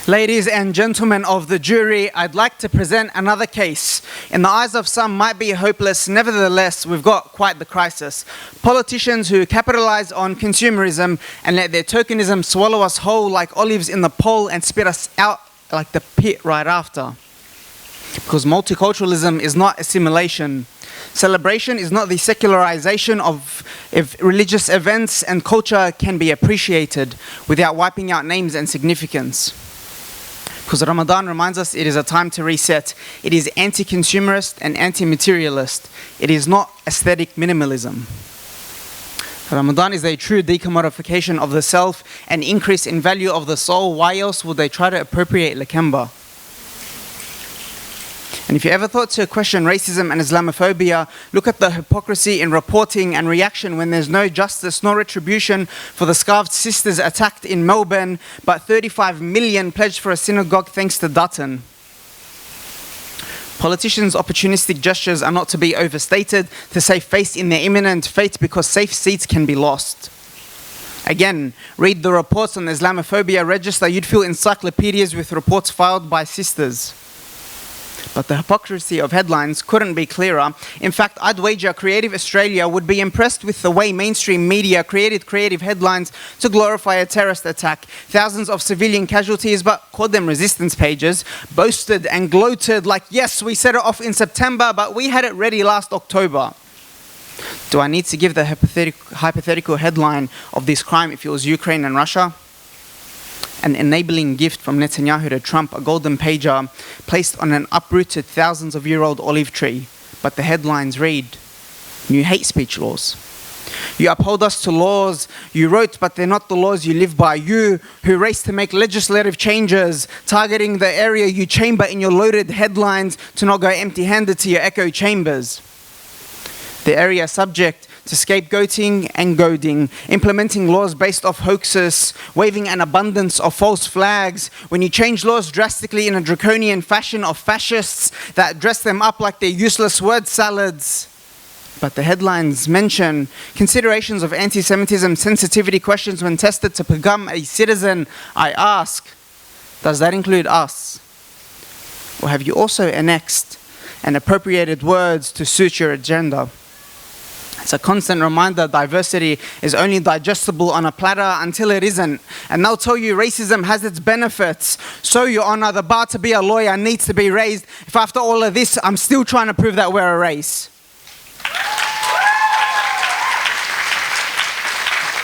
Ladies and gentlemen of the jury, I'd like to present another case. In the eyes of some might be hopeless, nevertheless, we've got quite the crisis. Politicians who capitalize on consumerism and let their tokenism swallow us whole like olives in the pole and spit us out like the pit right after. Because multiculturalism is not assimilation. Celebration is not the secularization of religious events, and culture can be appreciated without wiping out names and significance. Because Ramadan reminds us it is a time to reset. It is anti-consumerist and anti-materialist. It is not aesthetic minimalism. Ramadan is a true decommodification of the self and increase in value of the soul. Why else would they try to appropriate Lakemba? And if you ever thought to question racism and Islamophobia, look at the hypocrisy in reporting and reaction when there's no justice nor retribution for the scarved sisters attacked in Melbourne, but 35 million pledged for a synagogue thanks to Dutton. Politicians' opportunistic gestures are not to be overstated to save face in their imminent fate, because safe seats can be lost. Again, read the reports on the Islamophobia register. You'd fill encyclopedias with reports filed by sisters. But the hypocrisy of headlines couldn't be clearer. In fact, I'd wager Creative Australia would be impressed with the way mainstream media created creative headlines to glorify a terrorist attack. Thousands of civilian casualties, but called them resistance pages, boasted and gloated like, yes, we set it off in September, but we had it ready last October. Do I need to give the hypothetical headline of this crime if it was Ukraine and Russia? An enabling gift from Netanyahu to Trump, a golden pager placed on an uprooted thousands-of-year-old olive tree. But the headlines read, new hate speech laws. You uphold us to laws you wrote, but they're not the laws you live by. You who race to make legislative changes, targeting the area you chamber in your loaded headlines to not go empty-handed to your echo chambers. The area subject to scapegoating and goading, implementing laws based off hoaxes, waving an abundance of false flags. When you change laws drastically in a draconian fashion of fascists that dress them up like they're useless word salads. But the headlines mention considerations of anti-Semitism sensitivity questions when tested to become a citizen. I ask, does that include us? Or have you also annexed and appropriated words to suit your agenda? It's a constant reminder diversity is only digestible on a platter until it isn't. And they'll tell you racism has its benefits. So, Your Honor, the bar to be a lawyer needs to be raised if after all of this, I'm still trying to prove that we're a race.